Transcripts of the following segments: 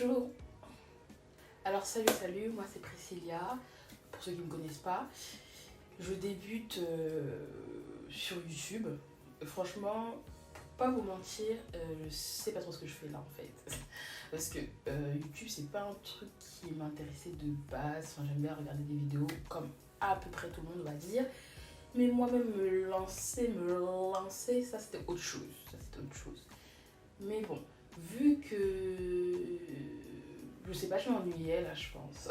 Bonjour. Alors salut, moi c'est Priscilla, pour ceux qui ne me connaissent pas. Je débute sur YouTube. Franchement, pour pas vous mentir, je sais pas trop ce que je fais là en fait. Parce que YouTube c'est pas un truc qui m'intéressait de base. Enfin, j'aime bien regarder des vidéos comme à peu près tout le monde va dire. Mais moi-même me lancer, ça c'était autre chose. Mais bon, vu que je sais pas, je m'ennuyais là, je pense.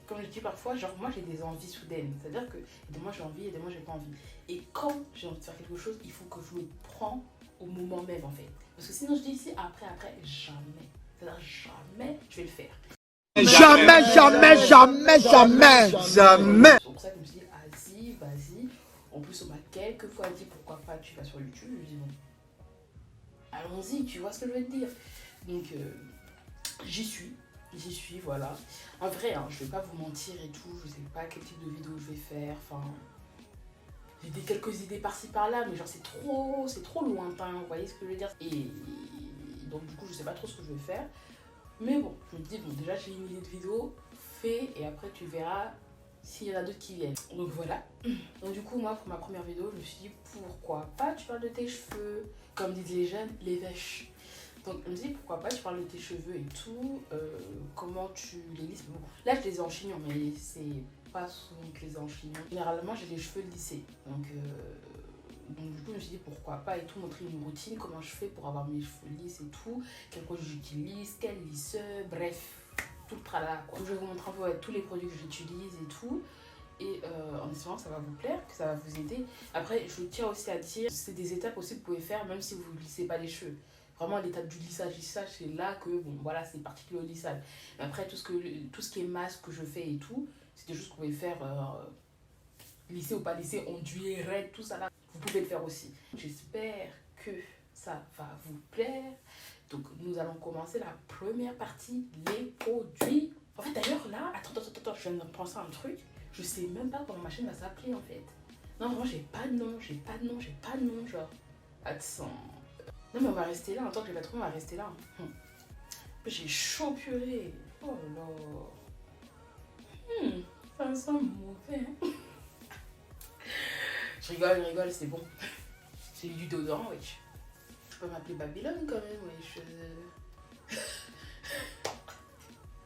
Comme je dis parfois, genre moi j'ai des envies soudaines. C'est-à-dire que des mois j'ai envie et des mois j'ai pas envie. Et quand j'ai envie de faire quelque chose, il faut que je le prends au moment même en fait. Parce que sinon je dis ici après, jamais. C'est-à-dire jamais je vais le faire. Jamais. C'est pour ça que je me suis dit, vas-y. En plus on m'a quelques fois dit pourquoi pas tu vas sur YouTube. Je dis bon, allons-y, tu vois ce que je veux te dire. Donc j'y suis, voilà. En vrai, hein, je vais pas vous mentir et tout, je sais pas quel type de vidéo je vais faire, enfin... J'ai quelques idées par-ci par-là, mais genre c'est trop lointain, vous voyez ce que je veux dire. Et donc du coup, je sais pas trop ce que je vais faire. Mais bon, je me dis, bon, déjà j'ai une idée de vidéo, fais, et après tu verras s'il y en a d'autres qui viennent. Donc voilà. Donc du coup, moi, pour ma première vidéo, je me suis dit, pourquoi pas tu parles de tes cheveux, comme disent les jeunes, les vêches. Donc je me dis pourquoi pas tu parles de tes cheveux et tout, comment tu les lisses. Bon, là je les ai en chignon, mais c'est pas souvent que je les ai en chignon. Généralement j'ai les cheveux lissés. Donc du coup je me suis dit pourquoi pas et tout, montrer une routine, comment je fais pour avoir mes cheveux lisses et tout, quel produit j'utilise, quel lisseur, bref, tout le tralala quoi. Donc, je vais vous montrer un peu tous les produits que j'utilise et tout. Et en espérant que ça va vous plaire, que ça va vous aider. Après je tiens aussi à dire, c'est des étapes aussi que vous pouvez faire même si vous ne lissez pas les cheveux. Vraiment l'étape du lissage, c'est là que, bon, voilà, c'est particulier au lissage. Mais après, tout ce qui est masque que je fais et tout, c'est des choses que vous pouvez faire, lisser ou pas lisser, onduler, raide, tout ça là. Vous pouvez le faire aussi. J'espère que ça va vous plaire. Donc, nous allons commencer la première partie, les produits. En fait, d'ailleurs, là, attends, je viens de penser à un truc. Je sais même pas comment ma chaîne va s'appeler, en fait. Non, vraiment, j'ai pas de nom, genre. Attends. Non mais on va rester là, en tant que j'ai pas trouvé, on va rester là. J'ai chaud purée. Oh là. Ça sent mauvais. Je rigole, c'est bon. C'est du déodorant, wesh. Je peux m'appeler Babylone quand même, wesh.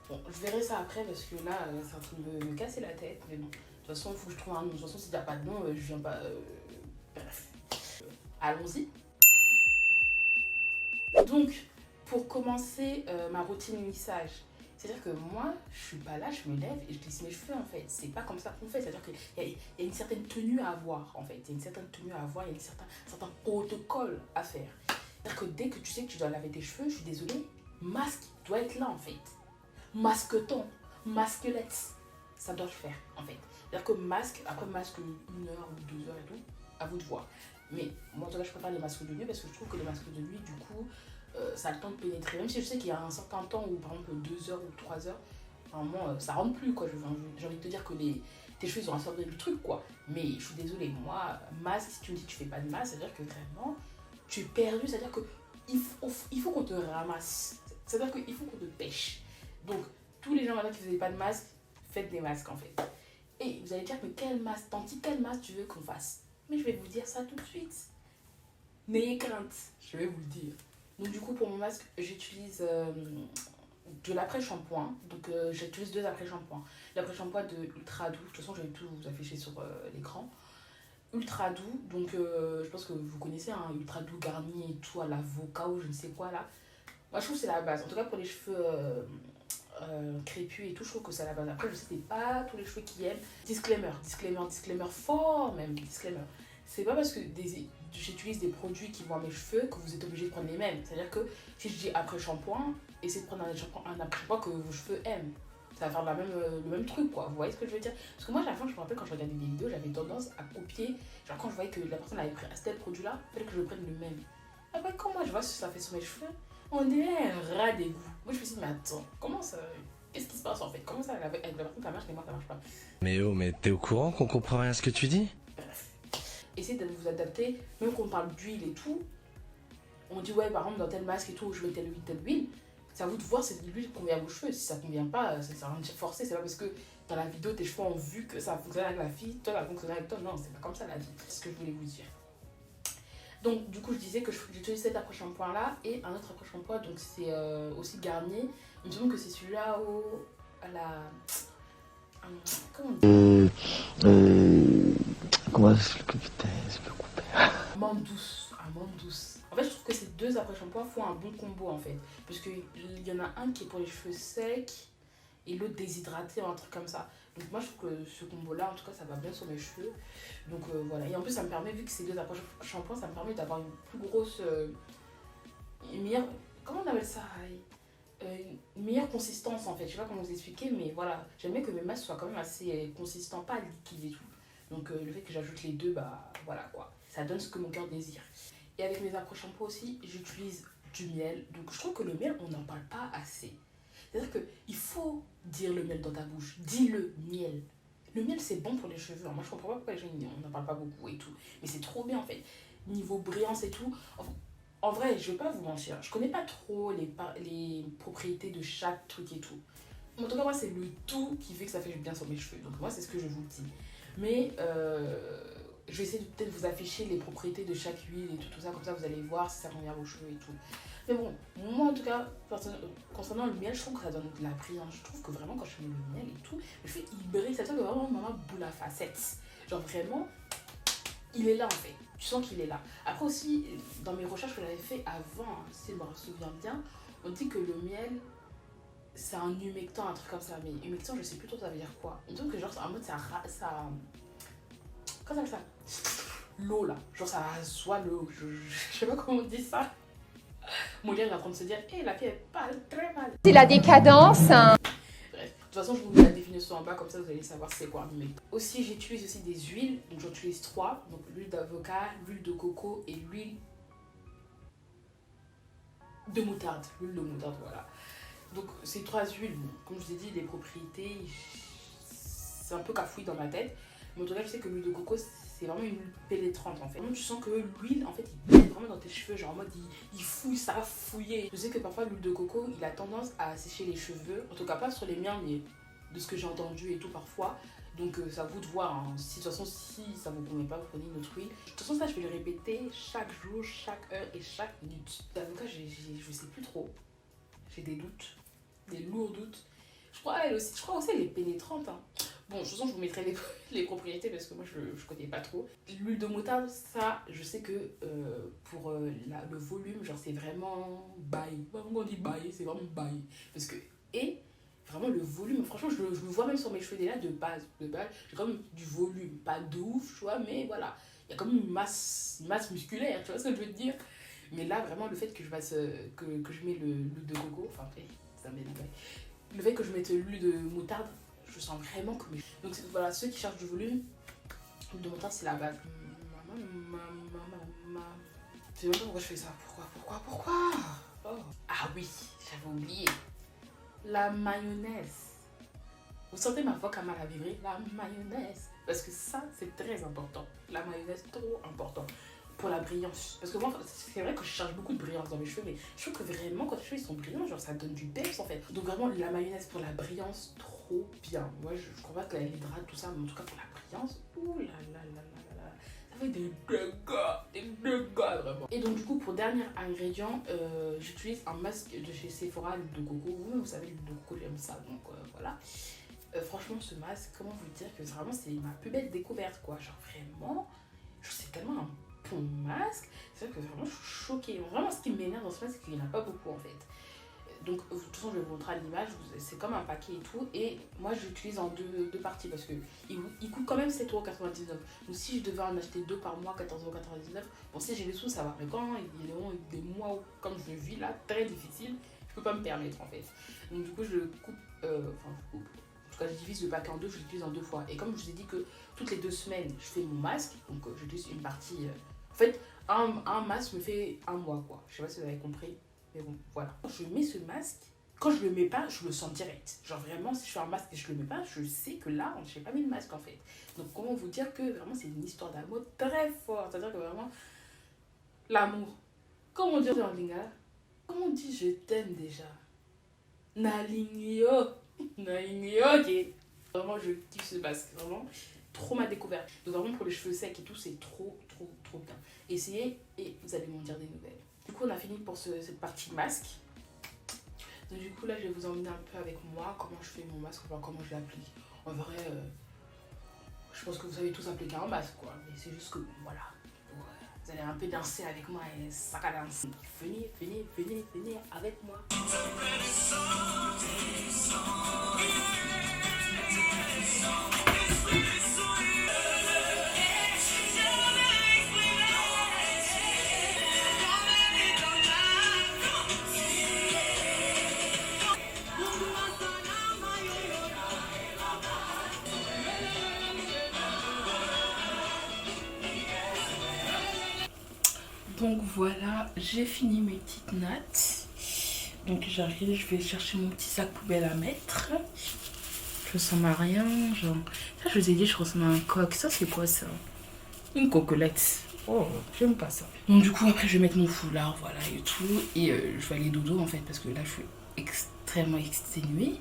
Bon, je verrai ça après parce que là, c'est en train de me casser la tête. Mais bon, de toute façon, il faut que je trouve un nom. De toute façon, s'il n'y a pas de nom, je viens pas... Bref. Allons-y. Donc, pour commencer ma routine lissage, c'est-à-dire que moi, je suis pas là, je me lève et je lisse mes cheveux en fait. C'est pas comme ça qu'on fait, c'est-à-dire qu'il y a une certaine tenue à avoir en fait. Il y a une certaine tenue à avoir, il y a un certain protocole à faire. C'est-à-dire que dès que tu sais que tu dois laver tes cheveux, je suis désolée, masque doit être là en fait. Masque-ton, masquelette, ça doit le faire en fait. C'est-à-dire que masque, après masque 1 heure ou 2 heures et tout, à vous de voir. Mais moi en tout cas, je préfère les masques de nuit parce que je trouve que les masques de nuit, du coup, ça a le temps de pénétrer. Même si je sais qu'il y a un certain temps où, par exemple, 2 heures ou 3 heures, vraiment, ça rentre plus, quoi. J'ai envie de te dire que tes cheveux, ils ont absorbé le truc, quoi. Mais je suis désolée, moi, masque, si tu me dis que tu fais pas de masque, c'est-à-dire que vraiment, tu es perdu, c'est-à-dire qu'il faut qu'on te ramasse. C'est-à-dire qu'il faut qu'on te pêche. Donc, tous les gens maintenant qui faisaient pas de masque, faites des masques, en fait. Et vous allez dire, mais quel masque, quel masque tu veux qu'on fasse? Mais je vais vous dire ça tout de suite. N'ayez crainte, je vais vous le dire. Donc du coup pour mon masque j'utilise de l'après-shampoing. Donc j'utilise 2 après-shampoings. L'après-shampoing de Ultra Doux, de toute façon je vais tout vous afficher sur l'écran. Ultra Doux, donc je pense que vous connaissez un Ultra Doux garni et tout à l'avocat ou je ne sais quoi là. Moi je trouve que c'est la base, en tout cas pour les cheveux crépus et tout, je trouve que c'est la base. Après je sais que c'est pas tous les cheveux qui aiment. Disclaimer fort même, disclaimer. C'est pas parce que j'utilise des produits qui vont à mes cheveux que vous êtes obligé de prendre les mêmes. C'est-à-dire que si je dis après shampoing, essayez de prendre un après shampoing que vos cheveux aiment. Ça va faire le même truc quoi. Vous voyez ce que je veux dire? Parce que moi, à la fin, je me rappelle quand je regardais des vidéos, j'avais tendance à copier. Genre quand je voyais que la personne avait pris tel produit-là, il fallait que je prenne le même. Après, quand moi je vois ce que ça fait sur mes cheveux, on dirait un rat d'égout. Moi, je me suis dit, mais attends, comment ça. Qu'est-ce qui se passe en fait? Comment ça avec la personne ça marche et moi ça marche pas? Mais t'es au courant qu'on comprend rien à ce que tu dis? Bref. Essayez de vous adapter, même quand on parle d'huile et tout, on dit ouais par exemple dans tel masque et tout, je mets telle huile, C'est à vous de voir si l'huile convient à vos cheveux. Si ça convient pas, ça sert à rien de forcer. C'est pas parce que dans la vidéo, tes cheveux ont vu que ça a fonctionné avec la fille, toi, ça a fonctionné avec toi. Non, c'est pas comme ça la vie. C'est ce que je voulais vous dire. Donc, du coup, je disais que j'utilise cet après-shampoing là et un autre après-shampoing. Donc, c'est aussi Garnier. Il me semble que c'est celui-là à la. Comment on dit Comment expliquer, putain, je peux couper. Amande douce. Amande douce. En fait, je trouve que ces deux après-shampoings font un bon combo en fait. Parce qu'il y en a un qui est pour les cheveux secs et l'autre déshydraté ou un truc comme ça. Donc moi je trouve que ce combo là en tout cas ça va bien sur mes cheveux. Donc voilà. Et en plus ça me permet, vu que c'est deux après-shampoings, ça me permet d'avoir une plus grosse... une meilleure... Comment on appelle ça une meilleure consistance en fait. Je sais pas comment vous expliquer mais voilà. J'aime bien que mes masques soient quand même assez consistants, pas liquides et tout. Donc le fait que j'ajoute les deux, bah voilà quoi. Ça donne ce que mon cœur désire. Et avec mes après-shampoings aussi, j'utilise du miel. Donc je trouve que le miel, on n'en parle pas assez. C'est-à-dire qu'il faut dire le miel dans ta bouche. Dis-le, miel. Le miel, c'est bon pour les cheveux. Alors, moi, je comprends pas pourquoi les gens n'en parlent pas beaucoup et tout. Mais c'est trop bien, en fait. Niveau brillance et tout. En vrai, je vais pas vous mentir. Je connais pas trop les propriétés de chaque truc et tout. En tout cas, moi, c'est le tout qui fait que ça fait bien sur mes cheveux. Donc, moi, c'est ce que je vous dis. Mais je vais essayer de peut-être vous afficher les propriétés de chaque huile et tout ça. Comme ça, vous allez voir si ça convient à vos cheveux et tout. Mais bon, moi en tout cas, concernant le miel, je trouve que ça donne de la brillance. Je trouve que vraiment quand je mets le miel et tout, je fais il brille, ça veut dire que vraiment maman boule à facettes. Genre vraiment, il est là en fait. Tu sens qu'il est là. Après aussi, dans mes recherches que j'avais fait avant, hein, si je me souviens bien, on dit que le miel, c'est un humectant, un truc comme ça. Mais humectant, je sais plus trop ça veut dire quoi. Il me semble que genre, en mode ça comment ça s'appelle ça? L'eau là. Genre ça soit l'eau. Je sais pas comment on dit ça. Mon lien est en train de se dire, hé, la fille elle parle très mal. C'est la décadence. Bref, de toute façon, je vous mets la définition en bas, comme ça vous allez savoir c'est quoi un humectant. Aussi, j'utilise aussi des huiles, donc j'en utilise 3. Donc l'huile d'avocat, l'huile de coco et l'huile de moutarde. L'huile de moutarde, voilà. Donc ces 3 huiles, bon, comme je vous ai dit, les propriétés, c'est un peu cafouille dans ma tête. Mais en tout cas, je sais que l'huile de coco, c'est vraiment une huile pénétrante en fait. Vraiment, tu sens que l'huile, en fait, il pénètre vraiment dans tes cheveux, genre en mode il fouille, ça va fouiller. Je sais que parfois l'huile de coco, il a tendance à sécher les cheveux, en tout cas pas sur les miens, mais de ce que j'ai entendu et tout parfois. Donc c'est à vous de voir, hein. Si, de toute façon, si ça vous convient pas, vous prenez une autre huile. De toute façon, ça, je vais le répéter chaque jour, chaque heure et chaque minute. L'avocat, je sais plus trop. J'ai des doutes, des lourds doutes. Je crois aussi elle est pénétrante. Hein. Bon, de toute façon, je vous mettrai les propriétés parce que moi, je ne connais pas trop. L'huile de moutarde, ça, je sais que pour le volume, genre, c'est vraiment bail. Quand on dit bail, c'est vraiment bail. Parce que, et vraiment, le volume, franchement, je le vois même sur mes cheveux déjà de base. De base, j'ai quand même du volume. Pas de ouf, tu vois, mais voilà. Il y a quand même une masse musculaire, tu vois ce que je veux te dire. Mais là, vraiment, le fait que je fasse, que je mets l'huile de coco, enfin, ça m'énerve. Le fait que je mette l'huile de moutarde, je sens vraiment que... Donc voilà, ceux qui cherchent du volume, l'huile de moutarde c'est la base. Je sais même pas pourquoi je fais ça. Pourquoi oh. Ah oui, j'avais oublié. La mayonnaise. Vous sentez ma voix comme à la vibrer? La mayonnaise. Parce que ça, c'est très important. La mayonnaise, trop important. Pour la brillance. Parce que moi, c'est vrai que je cherche beaucoup de brillance dans mes cheveux, mais je trouve que vraiment, quand les cheveux ils sont brillants, genre ça donne du peps en fait. Donc vraiment, la mayonnaise pour la brillance, trop bien. Moi, je crois pas que l'hydrate, tout ça, mais en tout cas pour la brillance, ouh là là là là là. Ça fait des dégâts vraiment. Et donc du coup, pour dernier ingrédient, j'utilise un masque de chez Sephora, l'huile de coco. Vous savez, l'huile de coco, j'aime ça, donc voilà. Franchement, ce masque, comment vous dire que vraiment, c'est ma plus belle découverte, quoi. Genre vraiment, c'est tellement un bon masque. C'est vrai que vraiment, je suis choquée. Vraiment, ce qui m'énerve dans ce masque, c'est qu'il n'y en a pas beaucoup, en fait. Donc, de toute façon, je vais vous montrer à l'image. C'est comme un paquet et tout. Et moi, je l'utilise en deux parties parce que il coûte quand même 7,99 €. Donc, si je devais en acheter 2 par mois, 14,99 €, bon, si j'ai les sous, ça va. Mais quand il y a des mois où, comme je vis là, très difficile, je peux pas me permettre, en fait. Donc, du coup, je coupe. En tout cas, je divise le paquet en deux, je l'utilise en 2 fois. Et comme je vous ai dit que toutes les 2 semaines, je fais mon masque, donc j'utilise une partie. En fait, un masque me fait un mois, quoi. Je sais pas si vous avez compris, mais bon, voilà. Quand je mets ce masque, quand je le mets pas, je le sens direct. Genre vraiment, si je fais un masque et je le mets pas, je sais que là, je n'ai pas mis le masque en fait. Donc, comment vous dire que vraiment, c'est une histoire d'amour très forte. C'est-à-dire que vraiment, l'amour. Comment dire en lingala? Comment on dit je t'aime déjà? Naligno. Naligno, ok. Vraiment, je kiffe ce masque. Vraiment, trop ma découverte. Donc, vraiment, pour les cheveux secs et tout, c'est trop bien. Essayez et vous allez m'en dire des nouvelles. Du coup, on a fini pour cette partie masque. Donc, du coup, là, je vais vous emmener un peu avec moi comment je fais mon masque, enfin, comment je l'applique. En vrai, je pense que vous savez tous appliquer un masque, quoi. Mais c'est juste que, voilà. Vous allez un peu danser avec moi et ça va danser. Venez avec moi. Donc voilà, j'ai fini mes petites nattes. Donc j'arrive, je vais chercher mon petit sac poubelle à mettre. Je ressemble à rien, genre... Ça, je vous ai dit, je ressemble à un coq. Ça, c'est quoi, ça? Une coquelette. Oh, j'aime pas ça. Donc du coup, après, je vais mettre mon foulard, voilà, et tout. Et je vais aller dodo, en fait, parce que là, je suis extrêmement exténuée.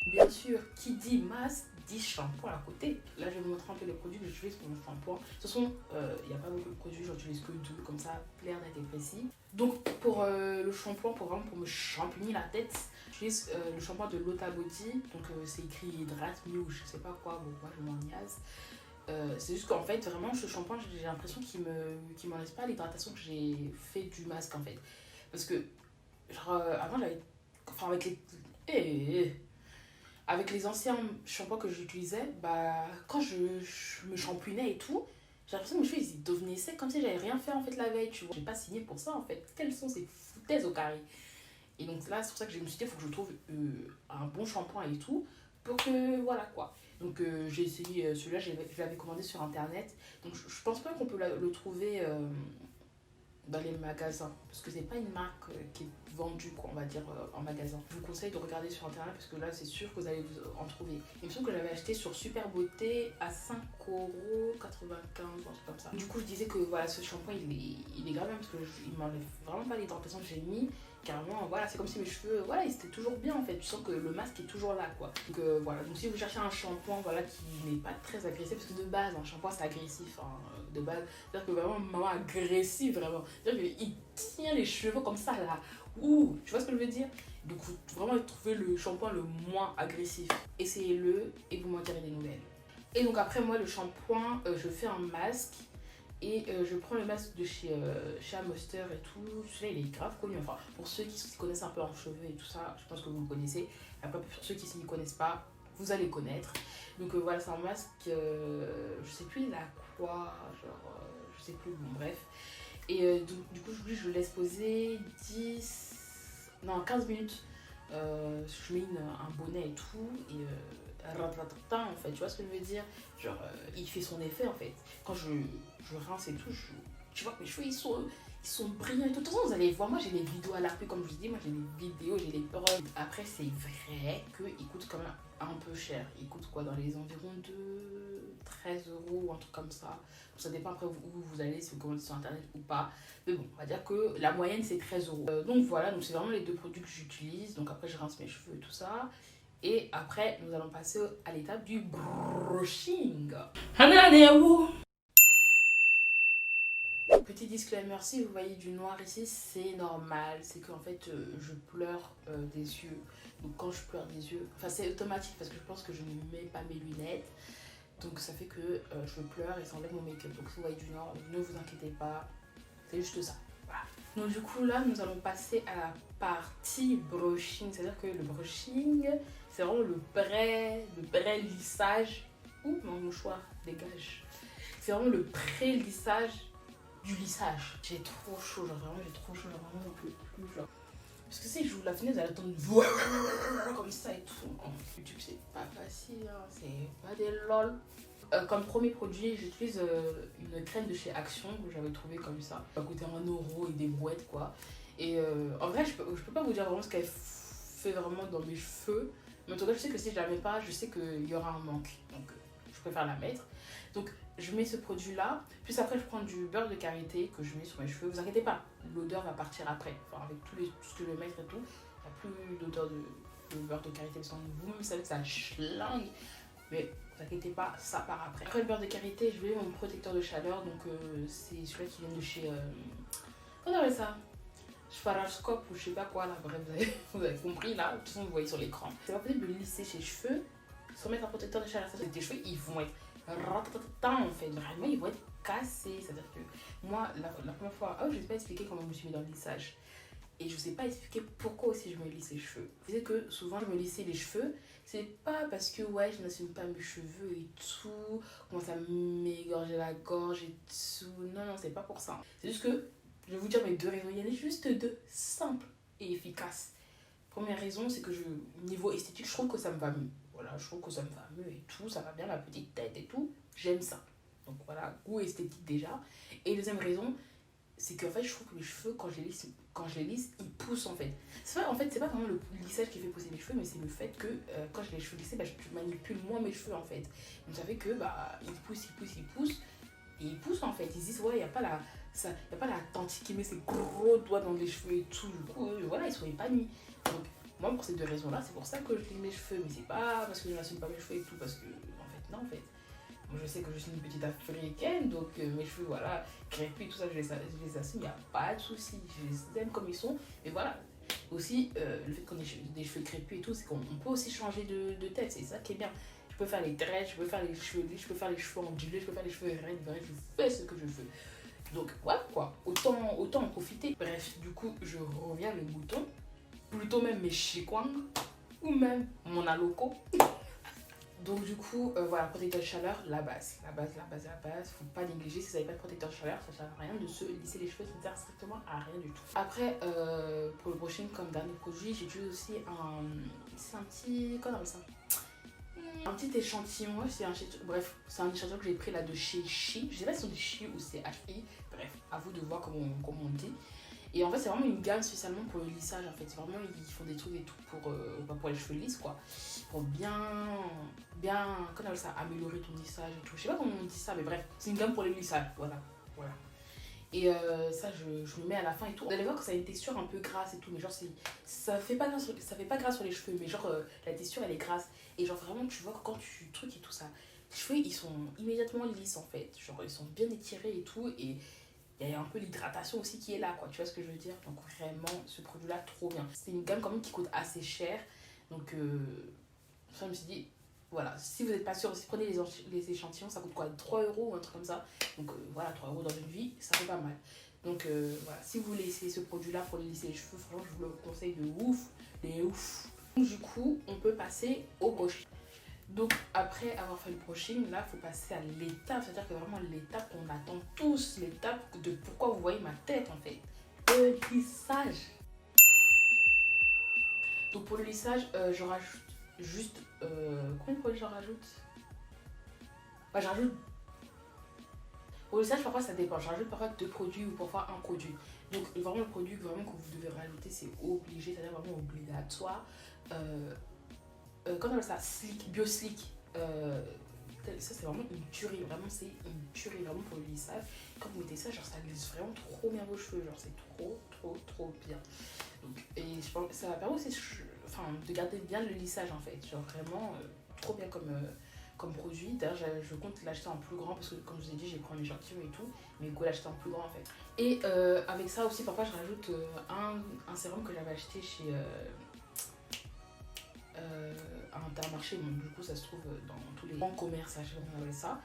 Bien sûr, qui dit masque, dit shampoing à côté. Là, je vais vous montrer un peu les produits que j'utilise pour mon shampoing. De toute façon, il n'y a pas beaucoup de produits, j'en utilise que 2, comme ça, clair, net et précis. Donc, pour le shampoing, pour me champigner la tête, j'utilise le shampoing de Lota Body. Donc, c'est écrit Hydrate Me ou je sais pas quoi, bon, moi je m'en niaise. C'est juste qu'en fait, vraiment, ce shampoing, j'ai l'impression qu'il me laisse pas l'hydratation que j'ai fait du masque en fait. Parce que, genre, avant, j'avais. Enfin, avec les anciens shampoings que j'utilisais, bah, quand je me shampouinais et tout, j'ai l'impression que mes cheveux ils devenaient secs comme si j'avais rien fait en fait la veille, tu vois. J'ai pas signé pour ça en fait. Quelles sont ces foutaises au carré? Et donc là, c'est pour ça que je me suis dit, il faut que je trouve un bon shampoing et tout, pour que, voilà quoi. Donc j'ai essayé celui-là, je l'avais commandé sur internet. Donc je pense pas qu'on peut le trouver dans les magasins, parce que c'est pas une marque qui est vendue, quoi, on va dire, en magasin. Je vous conseille de regarder sur internet, parce que là, c'est sûr que vous allez vous en trouver. Il me semble que j'avais acheté sur Super Beauté à 5,95€, un truc comme ça. Du coup, je disais que voilà, ce shampoing, il est grave bien, parce qu'il m'enlève vraiment pas l'hydratation que j'ai mis. Carrément, voilà, c'est comme si mes cheveux, voilà, ils étaient toujours bien en fait. Tu sens que le masque est toujours là, quoi. Donc voilà, donc si vous cherchez un shampoing, voilà, qui n'est pas très agressif, parce que de base, un shampoing c'est agressif, hein, de base. C'est-à-dire que vraiment, maman agressive, vraiment. C'est-à-dire qu'il tient les cheveux comme ça, là. Ouh, tu vois ce que je veux dire? Donc vous vraiment trouver le shampoing le moins agressif. Essayez-le et vous m'en direz des nouvelles. Et donc après, moi, le shampoing, je fais un masque. Et je prends le masque de chez Amoster et tout. Celui-là, il est grave connu. Enfin, pour ceux qui se connaissent un peu en cheveux et tout ça, je pense que vous le connaissez. Après, pour ceux qui ne s'y connaissent pas, vous allez connaître. Donc voilà, c'est un masque, je sais plus il a quoi, genre, je sais plus, bon bref. Et du coup, je le laisse poser 15 minutes. Je mets un bonnet et tout. Et en fait, tu vois ce que je veux dire? Genre, il fait son effet en fait. Quand je rince et tout, tu vois que mes cheveux ils sont brillants et tout. De toute façon, vous allez voir, moi j'ai les vidéos à l'appui, comme je vous dis, moi j'ai les vidéos, j'ai les preuves. Après, c'est vrai qu'il coûte quand même un peu cher. Il coûte quoi, dans les environs de 13€ ou un truc comme ça. Ça dépend après où vous allez, si vous commandez sur internet ou pas. Mais bon, on va dire que la moyenne c'est 13€. Donc voilà, donc c'est vraiment les deux produits que j'utilise. Donc après, je rince mes cheveux et tout ça. Et après, nous allons passer à l'étape du brushing. Petit disclaimer, si vous voyez du noir ici, c'est normal. C'est qu'en fait, je pleure des yeux. Donc quand je pleure des yeux, enfin c'est automatique parce que je pense que je ne mets pas mes lunettes. Donc ça fait que je pleure et ça enlève mon make-up. Donc si vous voyez du noir, ne vous inquiétez pas. C'est juste ça. Voilà. Donc du coup là, nous allons passer à la partie brushing. C'est-à-dire que le brushing, c'est vraiment le vrai lissage. Ouh, mon mouchoir, dégage. C'est vraiment le pré-lissage du lissage. J'ai trop chaud, genre vraiment j'ai trop chaud, genre vraiment j'en peux plus, genre. Parce que si j'ouvre la fenêtre, elle attend comme ça et tout. En YouTube, c'est pas facile, hein. C'est pas des lol. Comme premier produit, j'utilise une crème de chez Action que j'avais trouvé comme ça. Ça coûtait 1€ et des brouettes quoi. Et en vrai, je peux pas vous dire vraiment ce qu'elle fait vraiment dans mes cheveux. Mais en tout cas, je sais que si je la mets pas, je sais qu'il y aura un manque. Donc, je préfère la mettre. Donc, je mets ce produit là. Puis après, je prends du beurre de karité que je mets sur mes cheveux. Vous inquiétez pas, l'odeur va partir après. Enfin, avec tout ce que je vais mettre et tout, n'y a plus d'odeur de beurre de karité, parce que vous-même savez que ça schlingue. Mais ne vous inquiétez pas, ça part après. Après le beurre de karité, je vais mon protecteur de chaleur. Donc c'est celui qui vient de chez... comment on appelle ça? Schwarzkopf ou je sais pas quoi là. Bref, vous avez compris là. De toute façon, vous voyez sur l'écran. C'est pas possible de lisser ses cheveux sans mettre un protecteur de chaleur. Ça, tes cheveux, ils vont être ratatata en fait. Vraiment, ils vont être cassés. C'est-à-dire que moi, la première fois, je ne sais pas expliquer comment je me suis mis dans le lissage. Et je ne sais pas expliquer pourquoi aussi je me lisse les cheveux. Vous savez que souvent je me lissais les cheveux, c'est pas parce que ouais, je n'assume pas mes cheveux et tout, commence à m'égorger la gorge et tout. Non, c'est pas pour ça. C'est juste que, je vais vous dire mes 2 raisons. Il y en a juste 2, simples et efficaces. Première raison, c'est que niveau esthétique, je trouve que ça me va mieux. Voilà, je trouve que ça me va mieux et tout, ça va bien, ma petite tête et tout. J'aime ça. Donc voilà, goût esthétique déjà. Et deuxième raison, c'est qu'en fait, je trouve que mes cheveux, quand je les lisse, ils poussent en fait. C'est pas vraiment le lissage qui fait pousser mes cheveux, mais c'est le fait que quand j'ai les cheveux lissés, je manipule moins mes cheveux en fait. Donc ça fait que ils poussent, et ils poussent en fait. Ils disent, ouais, il n'y a pas la tante qui met ses gros doigts dans les cheveux et tout. Du coup, voilà, ils sont épanouis. Donc, moi, pour ces 2 raisons-là, c'est pour ça que je lisse mes cheveux, mais c'est pas parce que je n'assume pas mes cheveux et tout, parce que, en fait. Moi, je sais que je suis une petite africaine, donc mes cheveux, voilà, crépus, tout ça, je les assume, il n'y a pas de souci. Je les aime comme ils sont. Mais voilà, aussi, le fait qu'on ait des cheveux crépus et tout, c'est qu'on peut aussi changer de tête. C'est ça qui est bien. Je peux faire les dreads, je peux faire les cheveux lisses, je peux faire les cheveux ondulés, je peux faire les cheveux raides. Bref, je fais ce que je veux. Donc, voilà quoi. Autant en profiter. Bref, du coup, je reviens le bouton. Plutôt même mes chikwang ou même mon aloco. Donc du coup, voilà, protecteur de chaleur, la base. Faut pas négliger, si vous n'avez pas de protecteur de chaleur, ça ne sert à rien de se lisser les cheveux, ça ne sert strictement à rien du tout. Après, pour le brushing, comme dernier produit, j'ai utilisé aussi c'est un petit... Comment on appelle ça? Un petit échantillon, c'est un échantillon que j'ai pris là de chez Chi. Je sais pas si c'est Chi ou c'est HI, bref, à vous de voir comment on dit. Et en fait, c'est vraiment une gamme spécialement pour le lissage en fait. C'est vraiment, ils font des trucs et tout pour les cheveux lisses quoi. Pour bien, comment on appelle ça, améliorer ton lissage et tout. Je sais pas comment on dit ça, mais bref, c'est une gamme pour le lissage, voilà. Et ça, je le mets à la fin et tout. Vous allez voir que ça a une texture un peu grasse et tout, mais genre, ça fait pas grasse sur les cheveux, mais genre, la texture elle est grasse. Et genre, vraiment, tu vois que quand tu trucs et tout ça, les cheveux ils sont immédiatement lisses en fait. Genre, ils sont bien étirés et tout. Et il y a un peu l'hydratation aussi qui est là, quoi. Tu vois ce que je veux dire? Donc vraiment, ce produit-là, trop bien. C'est une gamme quand même qui coûte assez cher. Donc, je me suis dit, voilà, si vous n'êtes pas sûr, si vous prenez les échantillons, ça coûte quoi? 3 € ou un truc comme ça. Donc voilà, 3 € dans une vie, ça fait pas mal. Donc voilà, si vous voulez essayer ce produit-là pour lisser les cheveux, franchement, je vous le conseille de ouf. Donc du coup, on peut passer au brushing. Donc après avoir fait le brushing, là il faut passer à l'étape, c'est-à-dire que vraiment l'étape qu'on attend tous, l'étape de pourquoi vous voyez ma tête en fait, le lissage. Donc pour le lissage, je rajoute juste, combien de produits j'en rajoute? J'ajoute, pour le lissage parfois ça dépend, je rajoute parfois 2 produits ou parfois un produit. Donc vraiment le produit vraiment que vous devez rajouter c'est obligé, c'est-à-dire vraiment obligatoire. Comment on appelle ça? Slick, Bio Slick. Ça c'est vraiment une tuerie, vraiment pour le lissage. Quand vous mettez ça, genre ça glisse vraiment trop bien vos cheveux, genre c'est trop bien. Donc, et je pense que ça permet aussi de garder bien le lissage en fait, genre vraiment trop bien comme produit. D'ailleurs je compte l'acheter en plus grand parce que comme je vous ai dit j'ai pris un échantillon et tout, mais go l'acheter en plus grand en fait. Et avec ça aussi parfois je rajoute un sérum que j'avais acheté chez Intermarché, donc du coup ça se trouve dans tous les grands commerces, je sais pas comment on appelle ça.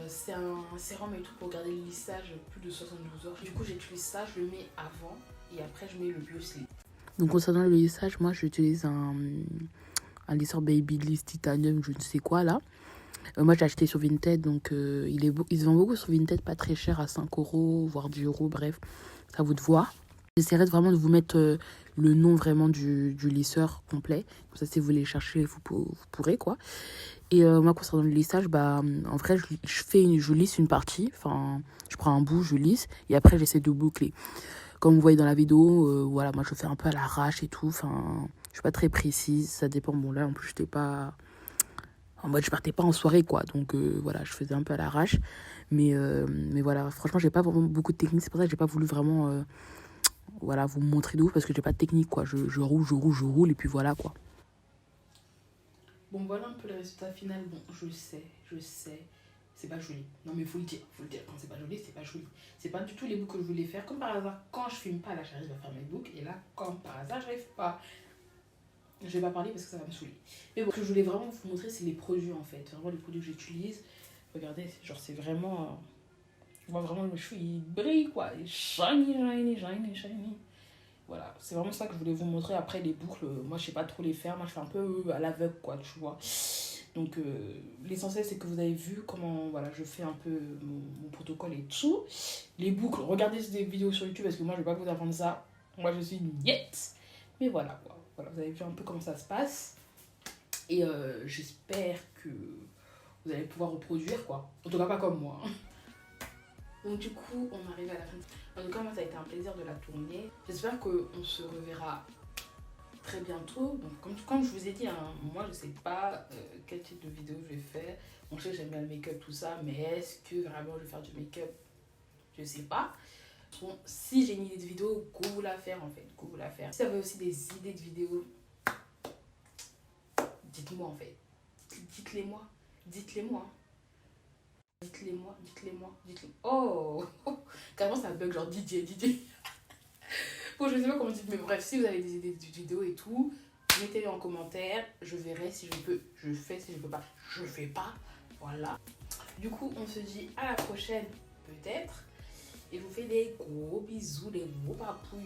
C'est un sérum et tout pour garder le lissage plus de 72 heures. Du coup j'utilise ça, je le mets avant et après je mets le Bio Slick. Donc concernant le lissage, moi j'utilise un lisseur Babyliss Titanium, je ne sais quoi là. Moi j'ai acheté sur Vinted, donc ils vendent beaucoup sur Vinted, pas très cher, à 5 €, voire 10 €, bref, c'est à vous de voir. J'essaierai vraiment de vous mettre le nom vraiment du lisseur complet. Comme ça, si vous voulez chercher, vous pourrez, quoi. Et moi, concernant le lissage, en vrai, je lisse une partie. Enfin, je prends un bout, je lisse. Et après, j'essaie de boucler. Comme vous voyez dans la vidéo, voilà, moi, je fais un peu à l'arrache et tout. Enfin, je suis pas très précise. Ça dépend. Bon, là, en plus, j'étais pas... En mode, je partais pas en soirée, quoi. Donc, voilà, je faisais un peu à l'arrache. Mais voilà, franchement, j'ai pas vraiment beaucoup de technique. C'est pour ça que j'ai pas voulu vraiment... voilà, vous montrer de ouf parce que j'ai pas de technique, quoi. Je roule, et puis voilà, quoi. Bon, voilà un peu le résultat final. Bon, je sais. C'est pas joli. Non, mais faut le dire. Quand c'est pas joli, c'est pas joli. C'est pas du tout les boucles que je voulais faire. Comme par hasard, quand je filme pas, là, j'arrive à faire mes boucles. Et là, comme par hasard, j'arrive pas. Je vais pas parler parce que ça va me saouler. Mais bon, ce que je voulais vraiment vous montrer, c'est les produits, en fait. Vraiment, les produits que j'utilise. Regardez, genre, c'est vraiment... je vois vraiment mes cheveux, ils brillent, quoi. Shiny. Voilà, c'est vraiment ça que je voulais vous montrer. Après, les boucles, moi, je sais pas trop les faire. Moi, je fais un peu à l'aveugle, quoi, tu vois. Donc, l'essentiel, c'est que vous avez vu comment, voilà, je fais un peu mon protocole et tout. Les boucles, regardez des vidéos sur YouTube parce que moi, je vais pas vous apprendre ça. Moi, je suis une yette. Mais voilà, quoi. Voilà, vous avez vu un peu comment ça se passe. Et j'espère que vous allez pouvoir reproduire, quoi. En tout cas, pas comme moi. Donc du coup, on arrive à la fin. En tout cas, moi, ça a été un plaisir de la tourner. J'espère qu'on se reverra très bientôt. Donc comme je vous ai dit, hein, moi, je sais pas quel type de vidéo je vais faire. Bon, je sais que j'aime bien le make-up, tout ça, mais est-ce que vraiment je vais faire du make-up? Je sais pas. Bon, si j'ai une idée de vidéo, go vous la faire, en fait. Go vous la faire. Si vous avez aussi des idées de vidéos, dites-moi, en fait. Dites-les-moi. Dites-les-moi. Dites-les-moi. Oh, carrément ça bug, genre DJ. Bon, je sais pas comment dire, mais bref, si vous avez des idées de vidéos et tout, mettez-les en commentaire. Je verrai si je peux. Je fais, si je peux pas. Je fais pas. Voilà. Du coup, on se dit à la prochaine, peut-être. Et je vous fais des gros bisous, des gros papouilles.